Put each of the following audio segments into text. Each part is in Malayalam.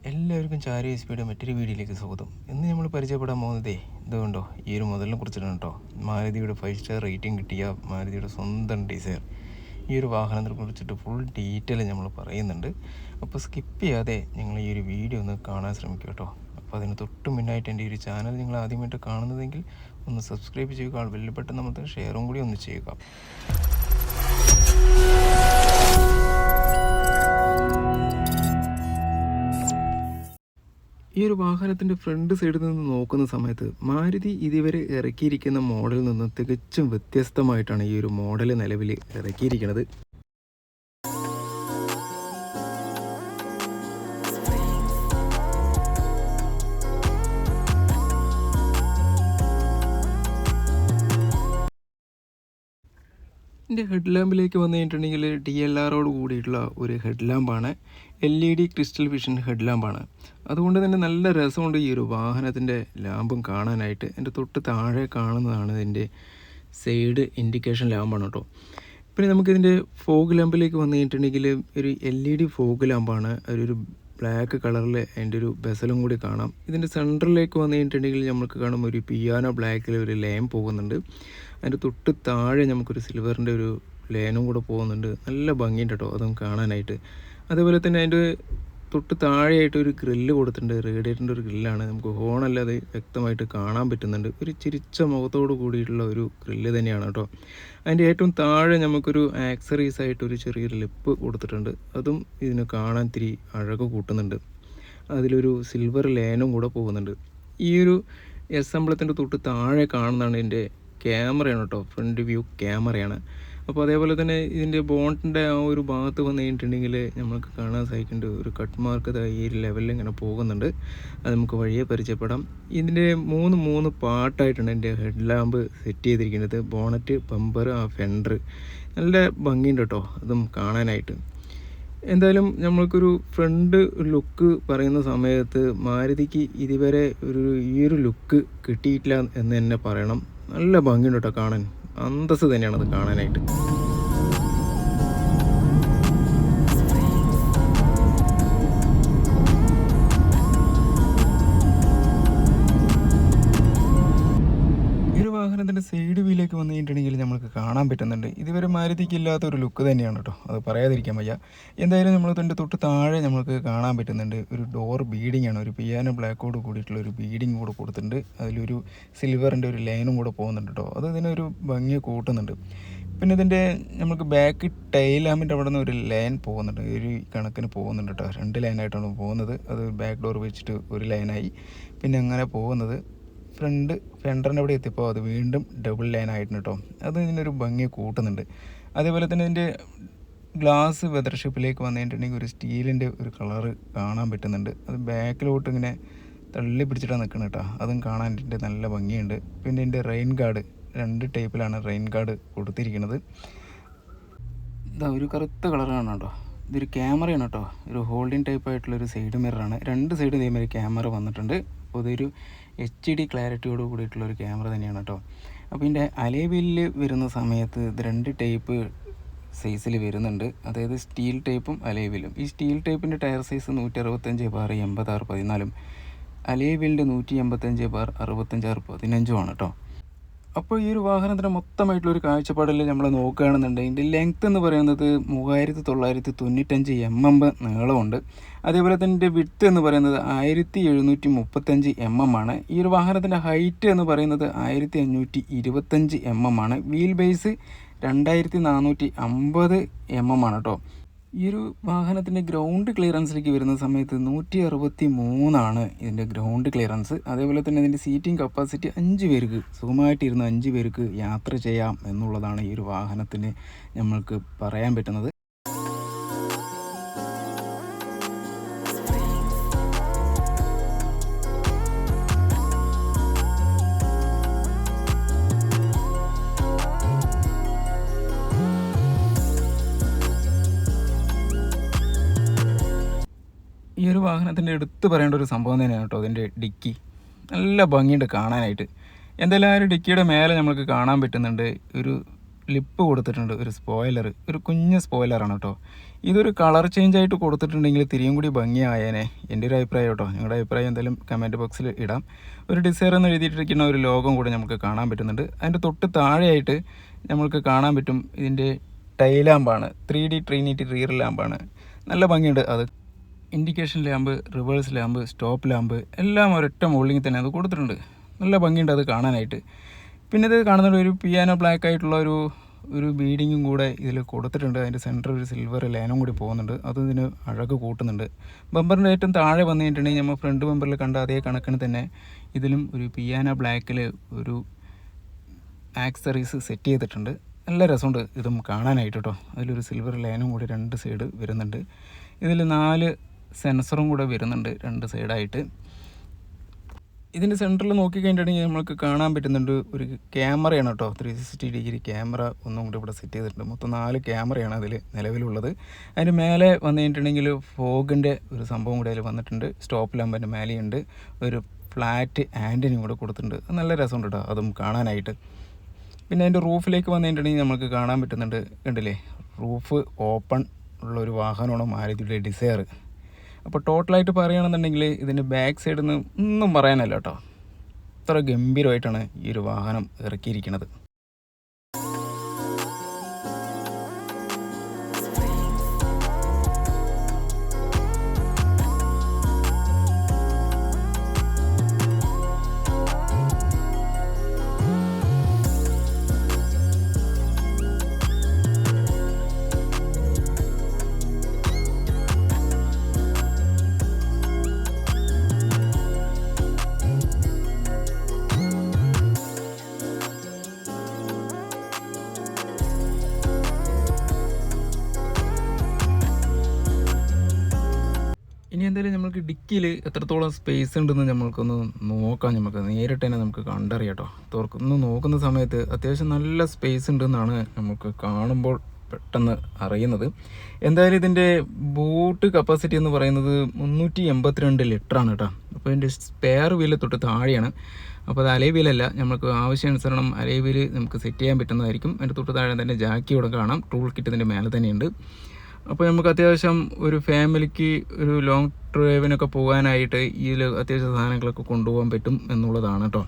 എല്ലാവർക്കും ചാരി എസ് മറ്റൊരു വീഡിയോയിലേക്ക് സ്വാഗതം. ഇന്ന് നമ്മൾ പരിചയപ്പെടാൻ പോകുന്നതേ ഇതുകൊണ്ടോ ഈ ഒരു മുതലിനെ കുറിച്ചിട്ടാണ് കേട്ടോ. മാരുതിയുടെ 5 സ്റ്റാർ റേറ്റിംഗ് കിട്ടിയ മാരുതിയുടെ സ്വന്തം ഡിസയർ ഈ ഒരു വാഹനത്തിനെ കുറിച്ചിട്ട് ഫുൾ ഡീറ്റെയിൽ നമ്മൾ പറയുന്നുണ്ട്. അപ്പോൾ സ്കിപ്പ് ചെയ്യാതെ നിങ്ങൾ ഈ ഒരു വീഡിയോ ഒന്ന് കാണാൻ ശ്രമിക്കുക കേട്ടോ. അപ്പോൾ അതിന് തൊട്ട് മുന്നായിട്ട് എൻ്റെ ഈ ഒരു ചാനൽ നിങ്ങൾ ആദ്യമായിട്ട് കാണുന്നതെങ്കിൽ ഒന്ന് സബ്സ്ക്രൈബ് ചെയ്യുക, ബെൽ ബട്ടൺ നമുക്ക് ഷെയറും കൂടി ഒന്ന് ചെയ്യുക. ഈ ഒരു വാഹനത്തിൻ്റെ ഫ്രണ്ട് സൈഡിൽ നിന്ന് നോക്കുന്ന സമയത്ത് മാരുതി ഇതുവരെ ഇറക്കിയിരിക്കുന്ന മോഡലിൽ നിന്ന് തികച്ചും വ്യത്യസ്തമായിട്ടാണ് ഈ ഒരു മോഡൽ നിലവിൽ ഇറക്കിയിരിക്കുന്നത്. ഇതിൻ്റെ ഹെഡ് ലാമ്പിലേക്ക് വന്നു കഴിഞ്ഞിട്ടുണ്ടെങ്കിൽ DLRോട് കൂടിയിട്ടുള്ള ഒരു ഹെഡ് ലാമ്പാണ്. LED ക്രിസ്റ്റൽ വിഷൻ ഹെഡ് ലാമ്പാണ്. അതുകൊണ്ട് തന്നെ നല്ല രസമുണ്ട് ഈ ഒരു വാഹനത്തിൻ്റെ ലാമ്പും കാണാനായിട്ട്. എൻ്റെ തൊട്ട് താഴെ കാണുന്നതാണ് ഇതിൻ്റെ സൈഡ് ഇൻഡിക്കേഷൻ ലാമ്പാണ് കേട്ടോ. പിന്നെ നമുക്കിതിൻ്റെ ഫോഗ് ലാമ്പിലേക്ക് വന്നു കഴിഞ്ഞിട്ടുണ്ടെങ്കിൽ ഒരു LED ഫോഗ് ലാമ്പാണ്. ഒരു ബ്ലാക്ക് കളറിൽ അതിൻ്റെ ഒരു ബെസലും കൂടി കാണാം. ഇതിൻ്റെ സെൻറ്ററിലേക്ക് വന്നു കഴിഞ്ഞിട്ടുണ്ടെങ്കിൽ നമുക്ക് കാണും ഒരു പിയാനോ ബ്ലാക്കിൽ ഒരു ലൈൻ പോകുന്നുണ്ട്. അതിൻ്റെ തൊട്ട് താഴെ നമുക്കൊരു സിൽവറിൻ്റെ ഒരു ലൈനും കൂടെ പോകുന്നുണ്ട്. നല്ല ഭംഗിയുണ്ട് കേട്ടോ അതും കാണാനായിട്ട്. അതേപോലെ തന്നെ അതിൻ്റെ തൊട്ട് താഴെയായിട്ട് ഒരു ഗ്രില്ല് കൊടുത്തിട്ടുണ്ട്. റേഡിയേറ്ററിൻ്റെ ഒരു ഗ്രില്ലാണ്. നമുക്ക് ഹോണല്ലാതെ വ്യക്തമായിട്ട് കാണാൻ പറ്റുന്നുണ്ട്. ഒരു ചിരിച്ച മുഖത്തോട് കൂടിയിട്ടുള്ള ഒരു ഗ്രില്ല് തന്നെയാണ് കേട്ടോ. അതിൻ്റെ ഏറ്റവും താഴെ നമുക്കൊരു ആക്സറീസ് ആയിട്ട് ഒരു ചെറിയൊരു ലിപ്പ് കൊടുത്തിട്ടുണ്ട്. അതും ഇതിന് കാണാൻ ഇത്തിരി അഴക് കൂട്ടുന്നുണ്ട്. അതിലൊരു സിൽവർ ലൈനും കൂടെ പോകുന്നുണ്ട്. ഈ ഒരു എസംബ്ലത്തിൻ്റെ തൊട്ട് താഴെ കാണുന്നതാണ് ഇതിൻ്റെ ക്യാമറയാണ് കേട്ടോ. ഫ്രണ്ട് വ്യൂ ക്യാമറയാണ്. അപ്പോൾ അതേപോലെ തന്നെ ഇതിൻ്റെ ബോണ്ടിൻ്റെ ആ ഒരു ഭാഗത്ത് വന്നു കഴിഞ്ഞിട്ടുണ്ടെങ്കിൽ നമുക്ക് കാണാൻ സാധിക്കേണ്ട ഒരു കട്ട് മാർക്ക് ഈ ലെവലിൽ ഇങ്ങനെ പോകുന്നുണ്ട്. അത് നമുക്ക് വഴിയെ പരിചയപ്പെടാം. ഇതിൻ്റെ മൂന്ന് പാർട്ടായിട്ടാണ് എൻ്റെ ഹെഡ് ലാമ്പ് സെറ്റ് ചെയ്തിരിക്കുന്നത്. ബോണറ്റ്, ബമ്പർ, ആ ഫെൻഡർ. നല്ല ഭംഗിയുണ്ട് കേട്ടോ അതും കാണാനായിട്ട്. എന്തായാലും നമ്മൾക്കൊരു ഫ്രണ്ട് ലുക്ക് പറയുന്ന സമയത്ത് മാരുതിക്ക് ഇതുവരെ ഈ ഒരു ലുക്ക് കിട്ടിയിട്ടില്ല എന്ന് തന്നെ പറയണം. നല്ല ഭംഗിയുണ്ട് കേട്ടോ കാണാൻ. അന്തസ്സ് തന്നെയാണ് അത് കാണാനായിട്ട്. വാഹനത്തിൻ്റെ സൈഡ് വീലേക്ക് വന്നു കഴിഞ്ഞിട്ടുണ്ടെങ്കിൽ നമുക്ക് കാണാൻ പറ്റുന്നുണ്ട്. ഇതുവരെ മാരുതിക്ക് ഇല്ലാത്തൊരു ലുക്ക് തന്നെയാണ് കേട്ടോ. അത് പറയാതിരിക്കാൻ വയ്യ. എന്തായാലും നമ്മൾ ഇതിൻ്റെ തൊട്ട് താഴെ നമുക്ക് കാണാൻ പറ്റുന്നുണ്ട് ഒരു ഡോർ ബീഡിംഗ് ആണ്. ഒരു പിയാനോ ബ്ലാക്കോട് കൂടിയിട്ടുള്ള ഒരു ബീഡിങ് കൂടെ കൊടുത്തിട്ടുണ്ട്. അതിലൊരു സിൽവറിൻ്റെ ഒരു ലൈനും കൂടെ പോകുന്നുണ്ട് കേട്ടോ. അത് ഇതിനൊരു ഭംഗി കൂട്ടുന്നുണ്ട്. പിന്നെ ഇതിൻ്റെ നമുക്ക് ബാക്ക് ടൈൽ ലാമ്പിൻ്റെ അവിടെ നിന്ന് ഒരു ലൈൻ പോകുന്നുണ്ട്. ഒരു കണക്കിന് പോകുന്നുണ്ട് കേട്ടോ. 2 ലൈനായിട്ടാണ് പോകുന്നത്. അത് ബാക്ക് ഡോർ വെച്ചിട്ട് ഒരു ലൈനായി. പിന്നെ അങ്ങനെ പോകുന്നത് ഫ്രണ്ട് ഫെൻഡറിൻ്റെ അവിടെ എത്തിയപ്പോൾ അത് വീണ്ടും ഡബിൾ ലൈൻ ആയിട്ടുണ്ട് കേട്ടോ. അത് ഇതിനൊരു ഭംഗി കൂട്ടുന്നുണ്ട്. അതേപോലെ തന്നെ ഇതിൻ്റെ ഗ്ലാസ് വെതർഷിപ്പിലേക്ക് വന്നു കഴിഞ്ഞിട്ടുണ്ടെങ്കിൽ ഒരു സ്റ്റീലിൻ്റെ ഒരു കളറ് കാണാൻ പറ്റുന്നുണ്ട്. അത് ബാക്കിലോട്ട് ഇങ്ങനെ തള്ളി പിടിച്ചിട്ടാണ് നിൽക്കുന്നത് കേട്ടോ. അതും കാണാൻ ഇതിൻ്റെ നല്ല ഭംഗിയുണ്ട്. പിന്നെ ഇതിൻ്റെ റെയിൻ ഗാർഡ് 2 ടൈപ്പിലാണ് റെയിൻ ഗാർഡ് കൊടുത്തിരിക്കുന്നത്. ഇതാ ഒരു കറുത്ത കളറാണ് കേട്ടോ. ഇതൊരു ക്യാമറയാണ് കേട്ടോ. ഒരു ഹോൾഡിങ് ടൈപ്പായിട്ടുള്ളൊരു സൈഡ് മിററാണ്. 2 സൈഡ് ഇതേമാതിരി ക്യാമറ വന്നിട്ടുണ്ട്. അപ്പോൾ ഇതൊരു HD ക്ലാരിറ്റിയോട് കൂടിയിട്ടുള്ളൊരു ക്യാമറ തന്നെയാണ് കേട്ടോ. അപ്പോൾ ഇതിൻ്റെ അലോയ് വരുന്ന സമയത്ത് ഇത് 2 ടൈപ്പ് സൈസിൽ വരുന്നുണ്ട്. അതായത് സ്റ്റീൽ ടൈപ്പും അലോയ് വീലും. ഈ സ്റ്റീൽ ടൈപ്പിൻ്റെ ടയർ സൈസ് 165/86/14 അലോയ് വീലിൻ്റെ 185/65/15 ആണ് കേട്ടോ. അപ്പോൾ ഈ ഒരു വാഹനത്തിൻ്റെ മൊത്തമായിട്ടുള്ളൊരു കാഴ്ചപ്പാടിൽ നമ്മൾ നോക്കുകയാണെന്നുണ്ടെങ്കിൽ ഇതിൻ്റെ ലെങ്ത്ത് എന്ന് പറയുന്നത് 3995 mm നീളമുണ്ട്. അതേപോലെ തന്നെ ഇതിൻ്റെ വിഡ്ത്ത് എന്ന് പറയുന്നത് 1735 mm ആണ്. ഈ ഒരു വാഹനത്തിൻ്റെ ഹൈറ്റ് എന്ന് പറയുന്നത് 1525 mm ആണ്. വീൽ ബേസ് 2450 mm ആണ് കേട്ടോ. ഈ ഒരു വാഹനത്തിൻ്റെ ഗ്രൗണ്ട് ക്ലിയറൻസിലേക്ക് വരുന്ന സമയത്ത് 163 ഇതിൻ്റെ ഗ്രൗണ്ട് ക്ലിയറൻസ്. അതേപോലെ തന്നെ ഇതിൻ്റെ സീറ്റിംഗ് കപ്പാസിറ്റി 5 പേർക്ക് സുഖമായിട്ടിരുന്ന് 5 പേർക്ക് യാത്ര ചെയ്യാം എന്നുള്ളതാണ് ഈ ഒരു വാഹനത്തിന് നമ്മൾക്ക് പറയാൻ പറ്റുന്നത്. ഈ ഒരു വാഹനത്തിൻ്റെ എടുത്ത് പറയേണ്ട ഒരു സംഭവം തന്നെയാണ് കേട്ടോ അതിൻ്റെ ഡിക്കി. നല്ല ഭംഗിയുണ്ട് കാണാനായിട്ട്. എന്തായാലും ആ ഒരു ഡിക്കിയുടെ മേലെ നമുക്ക് കാണാൻ പറ്റുന്നുണ്ട് ഒരു ലിപ്പ് കൊടുത്തിട്ടുണ്ട്, ഒരു സ്പോയിലർ, ഒരു കുഞ്ഞ് സ്പോയിലറാണ് കേട്ടോ. ഇതൊരു കളർ ചേഞ്ച് ആയിട്ട് കൊടുത്തിട്ടുണ്ടെങ്കിൽ തിരിയും കൂടി ഭംഗിയായേനെ, എൻ്റെ ഒരു അഭിപ്രായം കേട്ടോ. നിങ്ങളുടെ അഭിപ്രായം എന്തായാലും കമൻറ്റ് ബോക്സിൽ ഇടാം. ഒരു ഡിസൈർ എന്ന് എഴുതിയിട്ടിരിക്കുന്ന ഒരു ലോഗം കൂടി നമുക്ക് കാണാൻ പറ്റുന്നുണ്ട്. അതിൻ്റെ തൊട്ട് താഴെയായിട്ട് നമുക്ക് കാണാൻ പറ്റും ഇതിൻ്റെ ടൈൽ ലാമ്പാണ്, 3D ട്രിനിറ്റി റിയർ ലാമ്പാണ്. നല്ല ഭംഗിയുണ്ട്. അത് indication lamp, reverse lamp, stop lamp എല്ലാം ഒരൊറ്റ മോൾഡിങ്ങിൽ തന്നെ അത് കൊടുത്തിട്ടുണ്ട്. നല്ല ഭംഗിയുണ്ട് അത് കാണാനായിട്ട്. പിന്നെ ഇത് കാണുന്നത് ഒരു പിയാനോ ബ്ലാക്ക് ആയിട്ടുള്ള ഒരു ബീഡിങ്ങും കൂടെ ഇതിൽ കൊടുത്തിട്ടുണ്ട്. അതിൻ്റെ സെൻറ്റർ ഒരു സിൽവർ ലൈനും കൂടി പോകുന്നുണ്ട്, അത് ഇതിന് അഴക് കൂട്ടുന്നുണ്ട്. ബമ്പറിൻ്റെ ഏറ്റവും താഴെ വന്നു കഴിഞ്ഞിട്ടുണ്ടെങ്കിൽ നമ്മൾ ഫ്രണ്ട് ബമ്പറിൽ കണ്ട അതേ കണക്കിന് തന്നെ ഇതിലും ഒരു പിയാനോ ബ്ലാക്കിൽ ഒരു ആക്സറീസ് സെറ്റ് ചെയ്തിട്ടുണ്ട്. നല്ല രസമുണ്ട് ഇതും കാണാനായിട്ട് കേട്ടോ. അതിലൊരു സിൽവർ ലൈനും കൂടി 2 സൈഡ് വരുന്നുണ്ട്. ഇതിൽ 4 സെൻസറും കൂടെ വരുന്നുണ്ട് 2 സൈഡായിട്ട്. ഇതിൻ്റെ സെൻറ്ററിൽ നോക്കിക്കഴിഞ്ഞിട്ടുണ്ടെങ്കിൽ നമ്മൾക്ക് കാണാൻ പറ്റുന്നുണ്ട് ഒരു ക്യാമറയാണ് കേട്ടോ. 360 ഡിഗ്രി ക്യാമറ ഒന്നും കൂടി ഇവിടെ സെറ്റ് ചെയ്തിട്ടുണ്ട്. മൊത്തം 4 ക്യാമറയാണ് അതിൽ നിലവിലുള്ളത്. അതിന് മേലെ വന്നു കഴിഞ്ഞിട്ടുണ്ടെങ്കിൽ ഫോഗിൻ്റെ ഒരു സംഭവം കൂടി അതിൽ വന്നിട്ടുണ്ട്. സ്റ്റോപ്പ് ലാമ്പിൻ്റെ മേലെയുണ്ട് ഒരു ഫ്ലാറ്റ് ആൻറ്റിനും കൂടെ കൊടുത്തിട്ടുണ്ട്. നല്ല രസമുണ്ട് കേട്ടോ അതും കാണാനായിട്ട്. പിന്നെ അതിൻ്റെ റൂഫിലേക്ക് വന്നു കഴിഞ്ഞിട്ടുണ്ടെങ്കിൽ നമുക്ക് കാണാൻ പറ്റുന്നുണ്ട്, കണ്ടില്ലേ, റൂഫ് ഓപ്പൺ ഉള്ളൊരു വാഹനമാണ് മാരുതിയുടെ ഡിസയർ. അപ്പോൾ ടോട്ടലായിട്ട് പറയുകയാണെന്നുണ്ടെങ്കിൽ ഇതിൻ്റെ ബാക്ക് സൈഡിൽ നിന്ന് ഒന്നും പറയാനല്ല കേട്ടോ. അത്ര ഗംഭീരമായിട്ടാണ് ഈ ഒരു വാഹനം ഇറക്കിയിരിക്കുന്നത്. ഇനി എന്തായാലും നമുക്ക് ഡിക്കിയിൽ എത്രത്തോളം സ്പേസ് ഉണ്ടെന്ന് നമ്മൾക്കൊന്ന് നോക്കാം. നമുക്ക് നേരിട്ട് തന്നെ നമുക്ക് കണ്ടറിയാം കേട്ടോ. തുറന്ന് നോക്കുന്ന സമയത്ത് അത്യാവശ്യം നല്ല സ്പേസ് ഉണ്ടെന്നാണ് നമുക്ക് കാണുമ്പോൾ പെട്ടെന്ന് അറിയുന്നത്. എന്തായാലും ഇതിൻ്റെ ബൂട്ട് കപ്പാസിറ്റി എന്ന് പറയുന്നത് 382 ലിറ്ററാണ് കേട്ടോ. അപ്പോൾ ഇതിൻ്റെ സ്പെയർ വീല് തൊട്ട് താഴെയാണ്. അപ്പോൾ അത് അലൈ വീലല്ല, നമുക്ക് ആവശ്യാനുസരണം അലൈ വീല് നമുക്ക് സെറ്റ് ചെയ്യാൻ പറ്റുന്നതായിരിക്കും. അതിൻ്റെ തൊട്ട് താഴെ തന്നെ ജാക്കി ഇവിടെ കാണാം. ടൂൾ കിറ്റ് ഇതിൻ്റെ മേലെ തന്നെയുണ്ട്. അപ്പോൾ നമുക്ക് അത്യാവശ്യം ഒരു ഫാമിലിക്ക് ഒരു ലോങ് ഡ്രൈവിനൊക്കെ പോകാനായിട്ട് ഇതിൽ അത്യാവശ്യം സാധനങ്ങളൊക്കെ കൊണ്ടുപോകാൻ പറ്റും എന്നുള്ളതാണ് കേട്ടോ.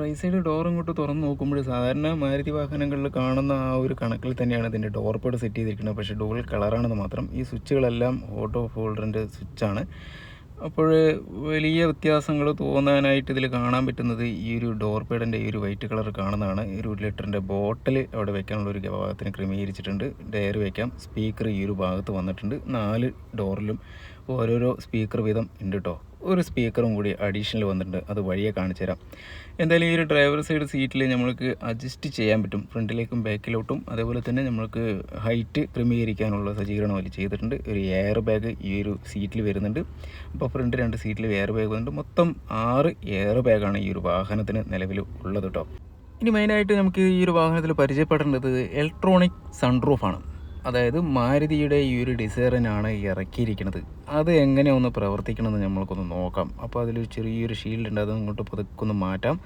റൈറ്റ് സൈഡ് ഡോർ ഇങ്ങോട്ട് തുറന്ന് നോക്കുമ്പോൾ സാധാരണ മാരുതി വാഹനങ്ങളിൽ കാണുന്ന ആ ഒരു കണക്കിൽ തന്നെയാണ് ഇതിൻ്റെ ഡോർ പേഡ് സെറ്റ് ചെയ്തിരിക്കുന്നത്. പക്ഷേ ഡുവൽ കളറാണെന്ന് മാത്രം. ഈ സ്വിച്ചുകളെല്ലാം ഓട്ടോ ഹോൾഡറിൻ്റെ സ്വിച്ചാണ്. അപ്പോൾ വലിയ വ്യത്യാസങ്ങൾ തോന്നാനായിട്ട് ഇതിൽ കാണാൻ പറ്റുന്നത് ഈ ഒരു ഡോർ പേഡിൻ്റെ ഈ ഒരു വൈറ്റ് കളർ കാണുന്നതാണ്. ഈ ഒരു ലിറ്ററിൻ്റെ ബോട്ടിൽ അവിടെ വെക്കാനുള്ള ഒരു ഭാഗത്തിന് ക്രമീകരിച്ചിട്ടുണ്ട്. ഡയറി വയ്ക്കാം. സ്പീക്കർ ഈ ഒരു ഭാഗത്ത് വന്നിട്ടുണ്ട്. 4 ഡോറിലും ഓരോരോ സ്പീക്കർ വീതം ഉണ്ട് കേട്ടോ. ഒരു സ്പീക്കറും കൂടി അഡീഷണൽ വന്നിട്ടുണ്ട്, അത് വഴിയെ കാണിച്ചു തരാം. എന്തായാലും ഈ ഒരു ഡ്രൈവർ സൈഡ് സീറ്റിൽ നമ്മൾക്ക് അഡ്ജസ്റ്റ് ചെയ്യാൻ പറ്റും, ഫ്രണ്ടിലേക്കും ബാക്കിലോട്ടും. അതേപോലെ തന്നെ നമ്മൾക്ക് ഹൈറ്റ് ക്രമീകരിക്കാനുള്ള സജ്ജീകരണം അതിൽ ചെയ്തിട്ടുണ്ട്. ഒരു എയർ ബാഗ് ഈ ഒരു സീറ്റിൽ വരുന്നുണ്ട്. അപ്പോൾ ഫ്രണ്ട് 2 സീറ്റിൽ എയർ ബാഗ് വന്നിട്ട് മൊത്തം 6 എയർ ബാഗാണ് ഈ ഒരു വാഹനത്തിന് നിലവിൽ ഉള്ളത് കേട്ടോ. ഇനി മെയിനായിട്ട് നമുക്ക് ഈ ഒരു വാഹനത്തിൽ പരിചയപ്പെടേണ്ടത് ഇലക്ട്രോണിക് സൺറൂഫാണ്. അതായത് മാരുതിയുടെ ഈ ഒരു ഡിസൈറിനാണ് ഇറക്കിയിരിക്കുന്നത്. അത് എങ്ങനെ ഒന്ന് പ്രവർത്തിക്കണമെന്ന് നമ്മൾക്കൊന്ന് നോക്കാം. അപ്പോൾ അതിലൊരു ചെറിയൊരു ഷീൽഡ് ഉണ്ട്, അത് ഇങ്ങോട്ട് പതുക്കൊന്ന് മാറ്റാം.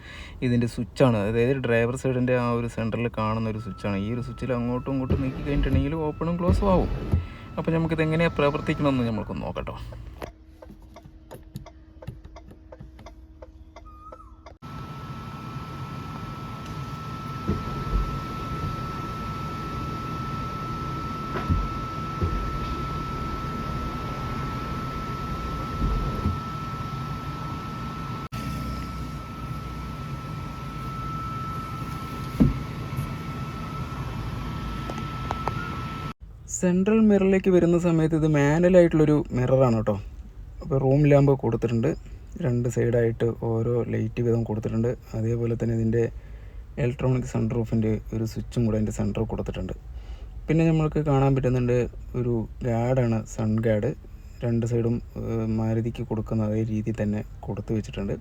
ഇതിൻ്റെ സ്വിച്ചാണ്, അതായത് ഡ്രൈവർ സൈഡിൻ്റെ ആ ഒരു സെൻറ്ററിൽ കാണുന്ന ഒരു സ്വിച്ചാണ്. ഈ ഒരു സ്വിച്ചിൽ അങ്ങോട്ടും ഇങ്ങോട്ടും നീക്കി കഴിഞ്ഞിട്ടുണ്ടെങ്കിൽ ഓപ്പണും ക്ലോസും ആവും. അപ്പോൾ നമുക്കിത് എങ്ങനെയാണ് പ്രവർത്തിക്കണമെന്ന് നമ്മൾക്കൊന്ന് നോക്കട്ടോ. സെൻട്രൽ മിററിലേക്ക് വരുന്ന സമയത്ത് ഇത് മാനുവലായിട്ടുള്ളൊരു മിററാണ് കേട്ടോ. അപ്പോൾ റൂം ലാമ്പ് കൊടുത്തിട്ടുണ്ട്, 2 സൈഡായിട്ട് ഓരോ ലൈറ്റ് വീതം കൊടുത്തിട്ടുണ്ട്. അതേപോലെ തന്നെ ഇതിൻ്റെ ഇലക്ട്രോണിക് സൺറൂഫിൻ്റെ ഒരു സ്വിച്ചും കൂടെ അതിൻ്റെ സെൻറ്ററിൽ കൊടുത്തിട്ടുണ്ട്. പിന്നെ നമ്മൾക്ക് കാണാൻ പറ്റുന്നുണ്ട് ഒരു ഗാർഡാണ്, സൺ ഗാർഡ്. 2 സൈഡും മാരുതിക്ക് കൊടുക്കുന്ന അതേ രീതിയിൽ തന്നെ കൊടുത്തു വെച്ചിട്ടുണ്ട്.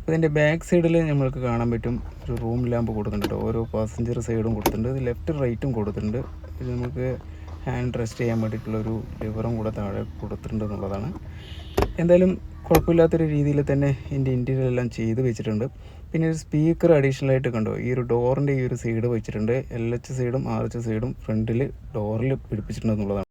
അപ്പോൾ ഇതിൻ്റെ ബാക്ക് സൈഡിൽ നമ്മൾക്ക് കാണാൻ പറ്റും ഒരു റൂം ലാമ്പ് കൊടുത്തിട്ടുണ്ട്. ഓരോ പാസഞ്ചർ സൈഡും കൊടുത്തിട്ടുണ്ട്. ഇത് ലെഫ്റ്റ് റൈറ്റും കൊടുത്തിട്ടുണ്ട്. ഇത് നമുക്ക് ഹാൻഡ് റെസ്റ്റ് ചെയ്യാൻ വേണ്ടിയിട്ടുള്ളൊരു ലിവറും കൂടെ താഴെ കൊടുത്തിട്ടുണ്ട് എന്നുള്ളതാണ്. എന്തായാലും കുഴപ്പമില്ലാത്തൊരു രീതിയിൽ തന്നെ ഇതിൻ്റെ ഇൻറ്റീരിയർ എല്ലാം ചെയ്ത് വെച്ചിട്ടുണ്ട്. പിന്നെ ഒരു സ്പീക്കർ അഡീഷണലായിട്ട് കണ്ടോ, ഈ ഒരു ഡോറിൻ്റെ ഈ ഒരു സൈഡ് വെച്ചിട്ടുണ്ട്. LH സൈഡും RH സൈഡും ഫ്രണ്ടിൽ ഡോറിൽ പിടിപ്പിച്ചിട്ടുണ്ട് എന്നുള്ളതാണ്.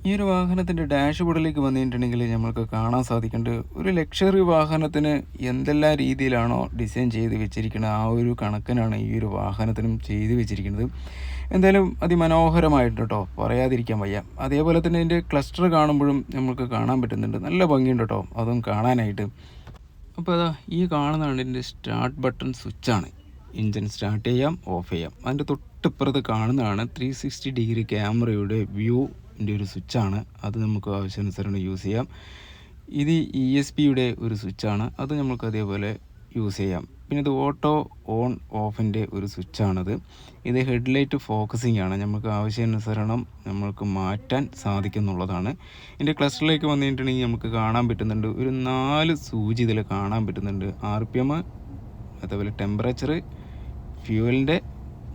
ഈ ഒരു വാഹനത്തിൻ്റെ ഡാഷ് ബോർഡിലേക്ക് വന്നിട്ടുണ്ടെങ്കിൽ നമ്മൾക്ക് കാണാൻ സാധിക്കുന്നുണ്ട്, ഒരു ലക്ഷറി വാഹനത്തിന് എന്തെല്ലാം രീതിയിലാണോ ഡിസൈൻ ചെയ്ത് വെച്ചിരിക്കുന്നത് ആ ഒരു കണക്കിനാണ് ഈ ഒരു വാഹനത്തിനും ചെയ്ത് വെച്ചിരിക്കുന്നത്. എന്തായാലും അതിമനോഹരമായിട്ട് കേട്ടോ, പറയാതിരിക്കാൻ വയ്യ. അതേപോലെ തന്നെ ഇതിൻ്റെ ക്ലസ്റ്റർ കാണുമ്പോഴും നമുക്ക് കാണാൻ പറ്റുന്നുണ്ട്, നല്ല ഭംഗിയുണ്ട് കേട്ടോ അതും കാണാനായിട്ട്. അപ്പോൾ അതാ ഈ കാണുന്നതാണ് ഇതിൻ്റെ സ്റ്റാർട്ട് ബട്ടൺ സ്വിച്ചാണ്. എൻജിൻ സ്റ്റാർട്ട് ചെയ്യാം, ഓഫ് ചെയ്യാം. അതിൻ്റെ തൊട്ടിപ്പുറത്ത് കാണുന്നതാണ് 360 ഡിഗ്രി ക്യാമറയുടെ വ്യൂൻ്റെ ഒരു സ്വിച്ചാണ്. അത് നമുക്ക് ആവശ്യാനുസരണം യൂസ് ചെയ്യാം. ഇത് ESPയുടെ ഒരു സ്വിച്ചാണ്, അത് നമുക്ക് അതേപോലെ യൂസ് ചെയ്യാം. പിന്നെ ഇത് ഓട്ടോ ഓൺ ഓഫിൻ്റെ ഒരു സ്വിച്ചാണത്. ഇത് ഹെഡ്ലൈറ്റ് ഫോക്കസിങ് ആണ്, നമുക്ക് ആവശ്യാനുസരണം നമ്മൾക്ക് മാറ്റാൻ സാധിക്കുന്നുള്ളതാണ്. ഇതിൻ്റെ ക്ലസ്റ്ററിലേക്ക് വന്നിട്ടുണ്ടെങ്കിൽ നമുക്ക് കാണാൻ പറ്റുന്നുണ്ട്, ഒരു 4 സൂചി ഇതിൽ കാണാൻ പറ്റുന്നുണ്ട്. RPM, അതേപോലെ ടെമ്പറേച്ചർ, ഫ്യൂവലിൻ്റെ,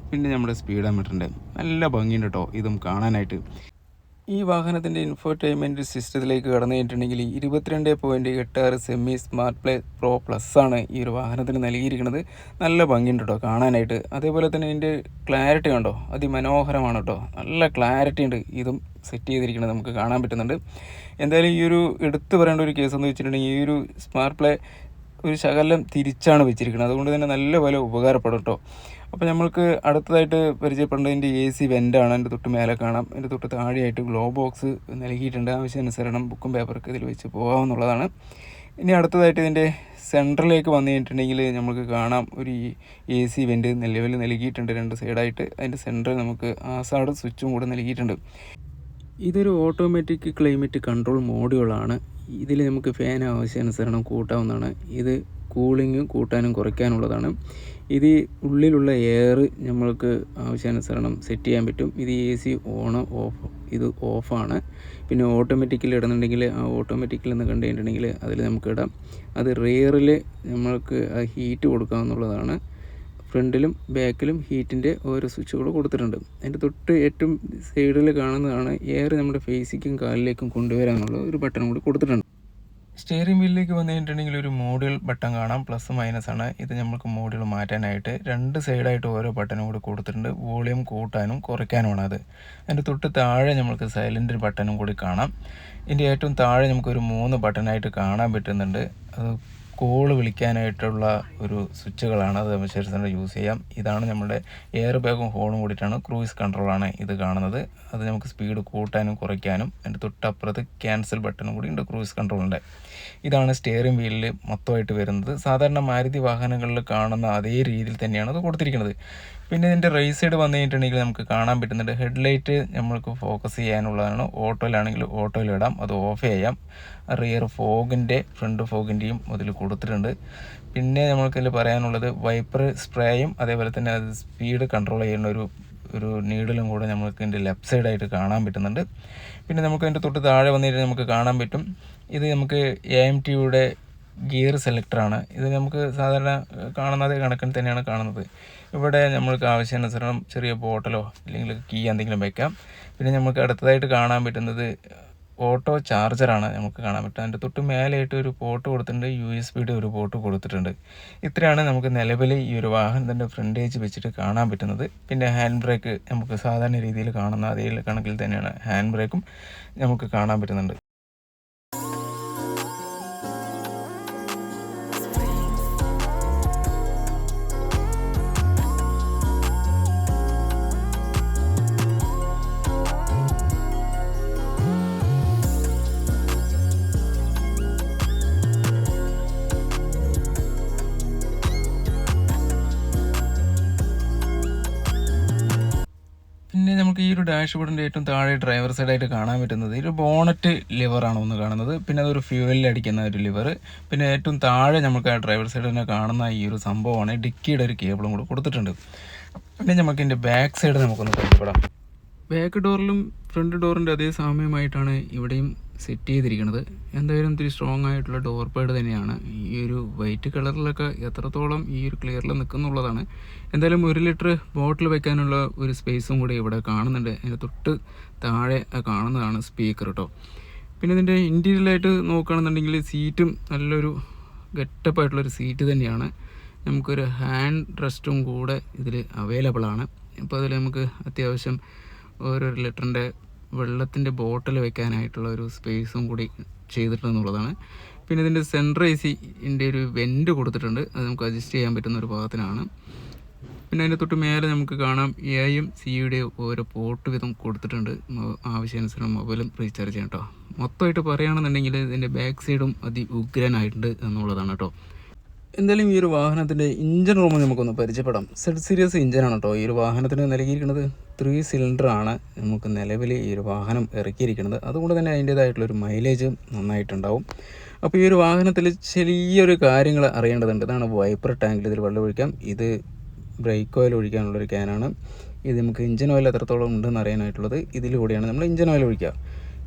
പിന്നെ നമ്മുടെ സ്പീഡോമീറ്ററിൻ്റെ. നല്ല ഭംഗിയുണ്ട് കേട്ടോ ഇതും കാണാനായിട്ട്. ഈ വാഹനത്തിൻ്റെ ഇൻഫോർടൈൻമെൻറ്റ് സിസ്റ്റത്തിലേക്ക് കടന്നു കഴിഞ്ഞിട്ടുണ്ടെങ്കിൽ 22.86 semi smart play pro plus ആണ് ഈ ഒരു വാഹനത്തിന് നൽകിയിരിക്കുന്നത്. നല്ല ഭംഗിയുണ്ട് കേട്ടോ കാണാനായിട്ട്. അതേപോലെ തന്നെ ഇതിൻ്റെ ക്ലാരിറ്റി കണ്ടോ, അതിമനോഹരമാണ് കേട്ടോ, നല്ല ക്ലാരിറ്റി ഉണ്ട് ഇതും സെറ്റ് ചെയ്തിരിക്കുന്നത് നമുക്ക് കാണാൻ പറ്റുന്നുണ്ട്. എന്തായാലും ഈ ഒരു എടുത്തു പറയേണ്ട ഒരു കേസ് എന്ന് വെച്ചിട്ടുണ്ടെങ്കിൽ ഈ ഒരു സ്മാർട്ട് പ്ലേ ഒരു ശകലം തിരിച്ചാണ് വെച്ചിരിക്കുന്നത്, അതുകൊണ്ട് തന്നെ നല്ല പോലെ ഉപകാരപ്പെടും കേട്ടോ. അപ്പോൾ നമ്മൾക്ക് അടുത്തതായിട്ട് പരിചയപ്പെടേണ്ടത് ഇതിൻ്റെ AC വെൻ്റാണ്. അതിൻ്റെ തൊട്ട് മേലെ കാണാം, അതിൻ്റെ തൊട്ട് താഴെയായിട്ട് ഗ്ലോ ബോക്സ് നൽകിയിട്ടുണ്ട്. ആവശ്യാനുസരണം ബുക്കും പേപ്പറൊക്കെ ഇതിൽ വെച്ച് പോകാവുന്നതാണ്. ഇനി അടുത്തതായിട്ട് ഇതിൻ്റെ സെൻറ്ററിലേക്ക് വന്നു കഴിഞ്ഞിട്ടുണ്ടെങ്കിൽ നമുക്ക് കാണാം ഒരു AC വെൻ്റ് നിലവിൽ നൽകിയിട്ടുണ്ട് 2 സൈഡായിട്ട്. അതിൻ്റെ സെൻറ്ററിൽ നമുക്ക് ആസാഡ് സ്വിച്ചും കൂടെ നൽകിയിട്ടുണ്ട്. ഇതൊരു ഓട്ടോമാറ്റിക് ക്ലൈമറ്റ് കൺട്രോൾ മോഡുകളാണ്. ഇതിൽ നമുക്ക് ഫാൻ ആവശ്യാനുസരണം കൂട്ടാവുന്നതാണ്. ഇത് കൂളിങ്ങും കൂട്ടാനും കുറയ്ക്കാനുള്ളതാണ്. ഇത് ഉള്ളിലുള്ള എയർ നമ്മൾക്ക് ആവശ്യാനുസരണം സെറ്റ് ചെയ്യാൻ പറ്റും. ഇത് AC ഓൺ ഓഫ്, ഇത് ഓഫാണ്. പിന്നെ ഓട്ടോമാറ്റിക്കിൽ ഇടുന്നുണ്ടെങ്കിൽ ആ ഓട്ടോമാറ്റിക്കിൽ എന്ന് കണ്ടു കഴിഞ്ഞിട്ടുണ്ടെങ്കിൽ അതിൽ നമുക്ക് ഇടാം. അത് റിയറിൽ നമ്മൾക്ക് ആ ഹീറ്റ് കൊടുക്കാവുന്നതാണ്. ഫ്രണ്ടിലും ബാക്കിലും ഹീറ്റിൻ്റെ ഓരോ സ്വിച്ചുകൾ കൊടുത്തിട്ടുണ്ട്. അതിൻ്റെ തൊട്ട് ഏറ്റവും സൈഡിൽ കാണുന്നതാണ് എയർ നമ്മുടെ ഫേസിക്കും കാലിലേക്കും കൊണ്ടുവരാനുള്ള ഒരു ബട്ടൺ കൂടി കൊടുത്തിട്ടുണ്ട്. സ്റ്റിയറിംഗ് വീലിലേക്ക് വന്നു കഴിഞ്ഞിട്ടുണ്ടെങ്കിൽ ഒരു മോഡുകൾ ബട്ടൺ കാണാം, പ്ലസ് മൈനസ് ആണ്. ഇത് നമുക്ക് മോഡുകൾ മാറ്റാനായിട്ട് 2 സൈഡായിട്ട് ഓരോ ബട്ടണും കൂടി കൊടുത്തിട്ടുണ്ട്. വോളിയം കൂട്ടാനും കുറയ്ക്കാനുമാണ് അത്. അതിൻ്റെ തൊട്ട് താഴെ നമുക്ക് സൈലൻ്റ് ബട്ടണും കൂടി കാണാം. ഇതിൻ്റെ ഏറ്റവും താഴെ നമുക്കൊരു 3 ബട്ടണായിട്ട് കാണാൻ പറ്റുന്നുണ്ട്. അത് കോൾ വിളിക്കാനായിട്ടുള്ള ഒരു സ്വിച്ചുകളാണ്, അത് ആവശ്യാനുസരണം യൂസ് ചെയ്യാം. ഇതാണ് നമ്മുടെ എയർ ബാഗും ഹോണും കൂടിയിട്ടാണ്. ക്രൂയിസ് കൺട്രോളാണ് ഇത് കാണുന്നത്. അത് നമുക്ക് സ്പീഡ് കൂട്ടാനും കുറയ്ക്കാനും. അതിൻ്റെ തൊട്ടപ്പുറത്ത് ക്യാൻസൽ ബട്ടണും കൂടി ഉണ്ട് ക്രൂയിസ് കൺട്രോളിൻ്റെ. ഇതാണ് സ്റ്റിയറിംഗ് വീലിൽ മൊത്തമായിട്ട് വരുന്നത്. സാധാരണ മാരുതി വാഹനങ്ങളിൽ കാണുന്ന അതേ രീതിയിൽ തന്നെയാണ് അത് കൊടുത്തിരിക്കുന്നത്. പിന്നെ ഇതിൻ്റെ റൈറ്റ് സൈഡ് വന്നു കഴിഞ്ഞിട്ടുണ്ടെങ്കിൽ നമുക്ക് കാണാൻ പറ്റുന്നുണ്ട് ഹെഡ്ലൈറ്റ് നമ്മൾക്ക് ഫോക്കസ് ചെയ്യാനുള്ളതാണ്. ഓട്ടോയിലാണെങ്കിൽ ഓട്ടോയിൽ ഇടാം, അത് ഓഫ് ചെയ്യാം. റിയർ ഫോഗിൻ്റെ, ഫ്രണ്ട് ഫോഗിൻ്റെയും അതിൽ കൊടുത്തിട്ടുണ്ട്. പിന്നെ നമ്മൾക്കിതിൽ പറയാനുള്ളത് വൈപ്പർ സ്പ്രേയും അതേപോലെ തന്നെ അത് സ്പീഡ് കൺട്രോൾ ചെയ്യുന്ന ഒരു നീഡിലും കൂടെ നമുക്ക് ഇതിൻ്റെ ലെഫ്റ്റ് സൈഡായിട്ട് കാണാൻ പറ്റുന്നുണ്ട്. പിന്നെ നമുക്ക് അതിൻ്റെ തൊട്ട് താഴെ വന്നിട്ട് നമുക്ക് കാണാൻ പറ്റും, ഇത് നമുക്ക് AMTയുടെ ഗിയർ സെലക്ടറാണ്. ഇത് നമുക്ക് സാധാരണ കാണുന്നത് കണക്കിന് തന്നെയാണ് കാണുന്നത്. ഇവിടെ നമ്മൾക്ക് ആവശ്യാനുസരണം ചെറിയ ബോട്ടലോ അല്ലെങ്കിൽ കീ എന്തെങ്കിലും വയ്ക്കാം. പിന്നെ നമുക്ക് അടുത്തതായിട്ട് കാണാൻ പറ്റുന്നത് ഓട്ടോ ചാർജറാണ് നമുക്ക് കാണാൻ പറ്റുക. അതിൻ്റെ തൊട്ട് മേലെയായിട്ട് ഒരു പോർട്ട് കൊടുത്തിട്ടുണ്ട്, USB ഒരു പോർട്ട് കൊടുത്തിട്ടുണ്ട്. ഇത്രയാണ് നമുക്ക് നിലവിൽ ഈ ഒരു വാഹനത്തിൻ്റെ ഫ്രണ്ടേജ് വെച്ചിട്ട് കാണാൻ പറ്റുന്നത്. പിന്നെ ഹാൻഡ് ബ്രേക്ക് നമുക്ക് സാധാരണ രീതിയിൽ കാണുന്ന അതേ കണക്കിൽ തന്നെയാണ് ഹാൻഡ് ബ്രേക്കും നമുക്ക് കാണാൻ പറ്റുന്നുണ്ട്. ഡാഷ്ബോർഡിൻ്റെ ഏറ്റവും താഴെ ഡ്രൈവർ സൈഡായിട്ട് കാണാൻ പറ്റുന്നത് ഒരു ബോണറ്റ് ലിവറാണ് ഒന്ന് കാണുന്നത്. പിന്നെ അതൊരു ഫ്യൂവലിൽ അടിക്കുന്ന ഒരു ലിവർ. പിന്നെ ഏറ്റവും താഴെ നമുക്ക് ആ ഡ്രൈവർ സൈഡിൽ തന്നെ കാണുന്ന ഈ ഒരു സംഭവമാണ് ഡിക്കിയുടെ ഒരു കേബിളും കൂടെ കൊടുത്തിട്ടുണ്ട്. പിന്നെ നമുക്ക് ഇതിൻ്റെ ബാക്ക് സൈഡ് നമുക്കൊന്ന് പരിചയപ്പെടാം. ബാക്ക് ഡോറിലും ഫ്രണ്ട് ഡോറിൻ്റെ അതേ സാമ്യമായിട്ടാണ് ഇവിടെയും സെറ്റ് ചെയ്തിരിക്കുന്നത്. എന്തായാലും ഇത്തിരി സ്ട്രോങ് ആയിട്ടുള്ള ഡോർ പാഡ് തന്നെയാണ്. ഈ ഒരു വൈറ്റ് കളറിലൊക്കെ എത്രത്തോളം ഈ ഒരു ക്ലിയറിൽ നിൽക്കുന്നുള്ളതാണ്. എന്തായാലും 1 ലിറ്റർ ബോട്ടിൽ വെക്കാനുള്ള ഒരു സ്പേസും കൂടി ഇവിടെ കാണുന്നുണ്ട്. അതിൻ്റെ തൊട്ട് താഴെ കാണുന്നതാണ് സ്പീക്കർ കേട്ടോ. പിന്നെ ഇതിൻ്റെ ഇൻറ്റീരിയലായിട്ട് നോക്കുകയാണെന്നുണ്ടെങ്കിൽ സീറ്റും നല്ലൊരു ഗെറ്റപ്പായിട്ടുള്ളൊരു സീറ്റ് തന്നെയാണ്. നമുക്കൊരു ഹാൻഡ് റെസ്റ്റും കൂടെ ഇതിൽ അവൈലബിൾ ആണ്. അപ്പോൾ അതിൽ നമുക്ക് അത്യാവശ്യം 1 ലിറ്ററിൻ്റെ വെള്ളത്തിൻ്റെ ബോട്ടിൽ വെക്കാനായിട്ടുള്ള ഒരു സ്പേസും കൂടി ചെയ്തിട്ടുണ്ടെന്നുള്ളതാണ്. പിന്നെ ഇതിൻ്റെ സെൻട്രൽ AC-ൻ്റെ ഒരു വെൻറ്റ് കൊടുത്തിട്ടുണ്ട്. അത് നമുക്ക് അഡ്ജസ്റ്റ് ചെയ്യാൻ പറ്റുന്ന ഒരു ഭാഗത്തിനാണ്. പിന്നെ അതിൻ്റെ തൊട്ട് മേലെ നമുക്ക് കാണാം Aയും Cയുടെയും ഓരോ പോർട്ട് വീതം കൊടുത്തിട്ടുണ്ട്. ആവശ്യാനുസരണം മൊബൈലും റീചാർജ് ചെയ്യാം കേട്ടോ. മൊത്തമായിട്ട് പറയുകയാണെന്നുണ്ടെങ്കിൽ ഇതിൻ്റെ ബാക്ക് സൈഡും ഉഗ്രനായിട്ടുണ്ട് എന്നുള്ളതാണ് കേട്ടോ. എന്തായാലും ഈ ഒരു വാഹനത്തിൻ്റെ ഇഞ്ചൻ റൂം നമുക്കൊന്ന് പരിചയപ്പെടാം. സെഡ് സീരീസ് ഇഞ്ചനാണ് കേട്ടോ ഈ ഒരു വാഹനത്തിന് നൽകിയിരിക്കുന്നത്. 3 സിലിണ്ടറാണ് നമുക്ക് നിലവിൽ ഈ ഒരു വാഹനം ഇറക്കിയിരിക്കുന്നത്. അതുകൊണ്ട് തന്നെ അതിൻ്റേതായിട്ടുള്ളൊരു മൈലേജ് നന്നായിട്ടുണ്ടാവും. അപ്പോൾ ഈ ഒരു വാഹനത്തിൽ ചെറിയൊരു കാര്യങ്ങൾ അറിയേണ്ടതുണ്ട്. ഇതാണ് വൈപ്പർ ടാങ്കിൽ ഇതിൽ വെള്ളം ഒഴിക്കാം. ഇത് ബ്രേക്ക് ഓയിൽ ഒഴിക്കാനുള്ളൊരു ക്യാനാണ്. ഇത് നമുക്ക് ഇഞ്ചൻ ഓയിൽ എത്രത്തോളം ഉണ്ടെന്ന് അറിയാനായിട്ടുള്ളത് ഇതിലൂടെയാണ് നമ്മൾ ഇഞ്ചൻ ഓയിൽ ഒഴിക്കുക.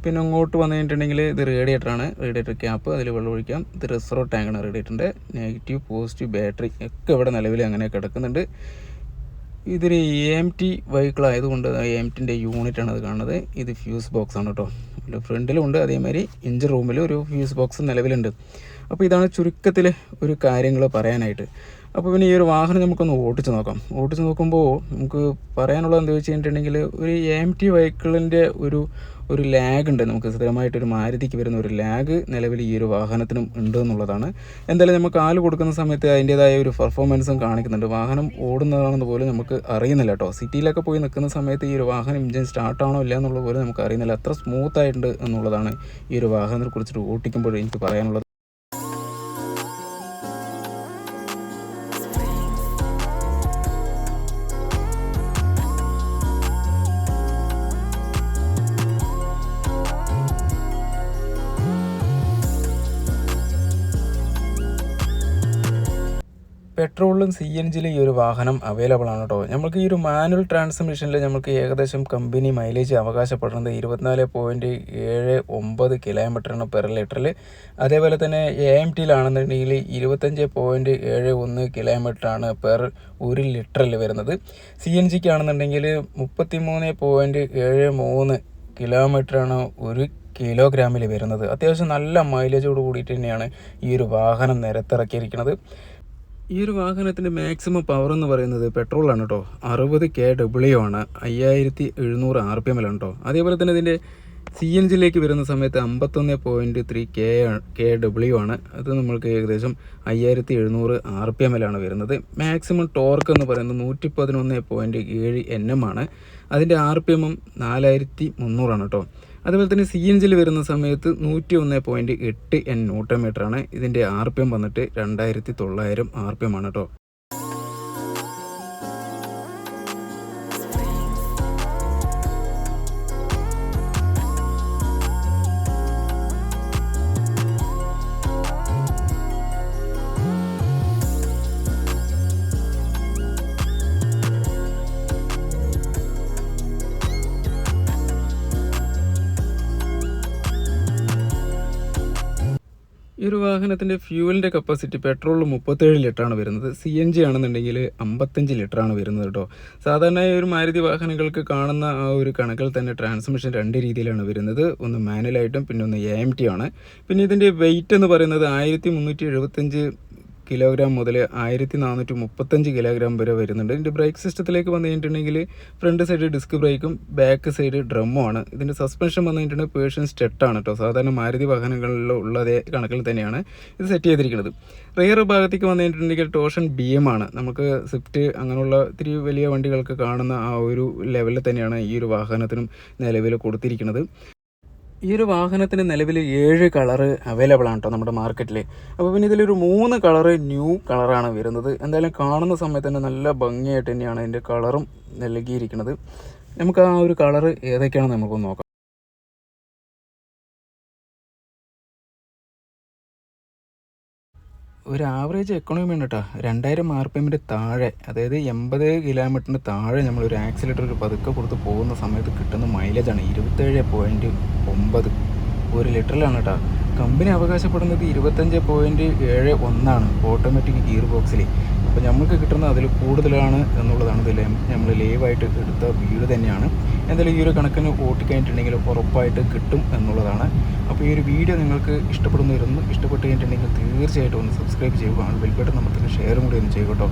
പിന്നെ അങ്ങോട്ട് വന്നു കഴിഞ്ഞിട്ടുണ്ടെങ്കിൽ ഇത് റേഡിയേറ്ററാണ്. റേഡിയേറ്റർ ക്യാപ്പ്, അതിൽ വെള്ളം ഒഴിക്കാം. ഇത് റിസർവ് ടാങ്കാണ് റേഡിയേറ്ററിൻ്റെ. നെഗറ്റീവ് പോസിറ്റീവ് ബാറ്ററി ഒക്കെ ഇവിടെ നിലവിൽ അങ്ങനെ കിടക്കുന്നുണ്ട്. ഇതൊരു AMT വെഹിക്കിൾ ആയതുകൊണ്ട് AMTൻ്റെ യൂണിറ്റാണ് അത് കാണുന്നത്. ഇത് ഫ്യൂസ് ബോക്സ് ആണ് കേട്ടോ. ഫ്രണ്ടിലും ഉണ്ട്, അതേമാതിരി ഇഞ്ചിൻ റൂമിൽ ഒരു ഫ്യൂസ് ബോക്സ് നിലവിലുണ്ട്. അപ്പോൾ ഇതാണ് ചുരുക്കത്തിൽ ഒരു കാര്യങ്ങൾ പറയാനായിട്ട്. അപ്പോൾ പിന്നെ ഈ ഒരു വാഹനം നമുക്കൊന്ന് ഓടിച്ച് നോക്കാം. ഓടിച്ച് നോക്കുമ്പോൾ നമുക്ക് പറയാനുള്ളത് എന്താ വെച്ച് കഴിഞ്ഞിട്ടുണ്ടെങ്കിൽ ഒരു AMT വെഹിക്കിളിൻ്റെ ഒരു ലാഗ് ഉണ്ട്. നമുക്ക് സ്ഥിരമായിട്ടൊരു മാരുതിക്ക് വരുന്ന ഒരു ലാഗ് നിലവിൽ ഈ ഒരു വാഹനത്തിനും ഉണ്ട് എന്നുള്ളതാണ്. എന്തായാലും നമുക്ക് കാല് കൊടുക്കുന്ന സമയത്ത് അതിൻ്റേതായ ഒരു പെർഫോമൻസും കാണിക്കുന്നുണ്ട്. വാഹനം ഓടുന്നതാണെന്ന് പോലും നമുക്ക് അറിയുന്നില്ല കേട്ടോ. സിറ്റിയിലൊക്കെ പോയി നിൽക്കുന്ന സമയത്ത് ഈ ഒരു വാഹനം ഇഞ്ചിൻ സ്റ്റാർട്ടാണോ ഇല്ല എന്നുള്ളത് പോലും നമുക്ക് അറിയുന്നില്ല. അത്ര സ്മൂത്തായിട്ടുണ്ട് എന്നുള്ളതാണ് ഈ ഒരു വാഹനത്തെ കുറിച്ചിട്ട് ഓടിക്കുമ്പോൾ എനിക്ക് പറയാനുള്ളത്. പെട്രോളിലും CNGയിലും ഈ ഒരു വാഹനം അവൈലബിൾ ആണ് കേട്ടോ. നമുക്ക് ഈ ഒരു മാനുവൽ ട്രാൻസ്മിഷനിൽ നമുക്ക് ഏകദേശം കമ്പനി മൈലേജ് അവകാശപ്പെടുന്നത് 24.79 കിലോമീറ്ററാണ് പെർ ലിറ്ററിൽ. അതേപോലെ തന്നെ AMTയിലാണെന്നുണ്ടെങ്കിൽ 25.71 കിലോമീറ്ററാണ് പെർ 1 ലിറ്ററിൽ വരുന്നത്. CNGക്കാണെന്നുണ്ടെങ്കിൽ 33.73 കിലോമീറ്ററാണ് 1 കിലോഗ്രാമിൽ വരുന്നത്. അത്യാവശ്യം നല്ല മൈലേജോട് കൂടിയിട്ട് തന്നെയാണ് ഈ ഒരു വാഹനം നിരത്തിറക്കിയിരിക്കുന്നത്. ഈ ഒരു വാഹനത്തിൻ്റെ മാക്സിമം പവർ എന്ന് പറയുന്നത് പെട്രോളാണ് കേട്ടോ. 60 kW ആണ്. 5700 RPM കേട്ടോ. അതേപോലെ തന്നെ ഇതിൻ്റെ CNGയിലേക്ക് വരുന്ന സമയത്ത് 51.3 kW ആണ്. അത് നമ്മൾക്ക് ഏകദേശം 5700 RPM വരുന്നത്. മാക്സിമം ടോർക്ക് എന്ന് പറയുന്നത് 111.7 Nm ആണ്. അതിൻ്റെ RPM 4300 ആണ് കേട്ടോ. അതുപോലെ തന്നെ CNGയിൽ വരുന്ന സമയത്ത് 101.8 Nm ആണ്. ഇതിൻ്റെ RPM വന്നിട്ട് 2900 RPM ആണ് കേട്ടോ. ഈ ഒരു വാഹനത്തിൻ്റെ ഫ്യൂവലിൻ്റെ കപ്പാസിറ്റി പെട്രോളിൽ 37 ലിറ്ററാണ് വരുന്നത്. CNG ആണെന്നുണ്ടെങ്കിൽ 55 ലിറ്ററാണ് വരുന്നത് കേട്ടോ. സാധാരണ ഒരു മാരുതി വാഹനങ്ങൾക്ക് കാണുന്ന ആ ഒരു കണക്കിൽ തന്നെ ട്രാൻസ്മിഷൻ 2 രീതിയിലാണ് വരുന്നത്. ഒന്ന് മാനുവലായിട്ടും പിന്നെ ഒന്ന് AMT ആണ്. പിന്നെ ഇതിൻ്റെ വെയിറ്റ് എന്ന് പറയുന്നത് 1375 കിലോഗ്രാം മുതൽ 1435 കിലോഗ്രാം വരെ വരുന്നുണ്ട്. ഇതിൻ്റെ ബ്രേക്ക് സിസ്റ്റത്തിലേക്ക് വന്നു കഴിഞ്ഞിട്ടുണ്ടെങ്കിൽ ഫ്രണ്ട് സൈഡ് ഡിസ്ക് ബ്രേക്കും ബാക്ക് സൈഡ് ഡ്രമ്മുമാണ്. ഇതിൻ്റെ സസ്പെൻഷൻ വന്നു കഴിഞ്ഞിട്ടുണ്ടെങ്കിൽ പേഴ്ഷ്യൻ സ്റ്റെട്ടാണ് കേട്ടോ. സാധാരണ മാരുതി വാഹനങ്ങളിൽ ഉള്ളതേ കണക്കിൽ തന്നെയാണ് ഇത് സെറ്റ് ചെയ്തിരിക്കുന്നത്. റിയർ ഭാഗത്തേക്ക് വന്നു കഴിഞ്ഞിട്ടുണ്ടെങ്കിൽ ടോഷൻ BM ആണ്. നമുക്ക് സ്വിഫ്റ്റ് അങ്ങനെയുള്ള ഇത്തിരി വലിയ വണ്ടികൾക്ക് കാണുന്ന ആ ഒരു ലെവലിൽ തന്നെയാണ് ഈ ഒരു വാഹനത്തിനും നിലവിൽ കൊടുത്തിരിക്കുന്നത്. ഈ ഒരു വാഹനത്തിന് നിലവിൽ 7 കളറ് അവൈലബിൾ ആണ് കേട്ടോ നമ്മുടെ മാർക്കറ്റിൽ. അപ്പോൾ പിന്നെ ഇതിലൊരു 3 കളറ് ന്യൂ കളറാണ് വരുന്നത്. എന്തായാലും കാണുന്ന സമയത്ത് തന്നെ നല്ല ഭംഗിയായിട്ട് തന്നെയാണ് അതിൻ്റെ കളറും നൽകിയിരിക്കുന്നത്. നമുക്ക് ആ ഒരു കളറ് ഏതൊക്കെയാണെന്ന് നമുക്കൊന്ന് നോക്കാം. ഒരു ആവറേജ് എക്കണോമി ഉണ്ട് കേട്ടോ. 2000 RPM താഴെ, അതായത് 80 കിലോമീറ്ററിന് താഴെ നമ്മളൊരു ആക്സിലേറ്റർ ഒരു പതുക്കെ കൊടുത്ത് പോകുന്ന സമയത്ത് കിട്ടുന്ന മൈലേജാണ് 27.9 ഒരു ലിറ്ററിലാണ് കേട്ടോ. കമ്പനി അവകാശപ്പെടുന്നത് 25.71 ഓട്ടോമാറ്റിക് ഗിയർ ബോക്സിൽ. അപ്പോൾ നമുക്ക് കിട്ടുന്നത് അതിൽ കൂടുതലാണ് എന്നുള്ളതാണ് ഇതിൽ നമ്മൾ ലൈവായിട്ട് എടുത്ത വീഡിയോ തന്നെയാണ്. എന്തായാലും ഈ ഒരു കണക്കിന് ഓട്ടിക്കഴിഞ്ഞിട്ടുണ്ടെങ്കിൽ ഉറപ്പായിട്ട് കിട്ടും എന്നുള്ളതാണ്. അപ്പോൾ ഈ ഒരു വീഡിയോ നിങ്ങൾക്ക് ഇഷ്ടപ്പെട്ട് കഴിഞ്ഞിട്ടുണ്ടെങ്കിൽ തീർച്ചയായിട്ടും ഒന്ന് സബ്സ്ക്രൈബ് ചെയ്യുക. ബെൽ ബട്ടൺ നമുക്ക് ഷെയറും കൂടി ഒന്ന് ചെയ്യുക കേട്ടോ.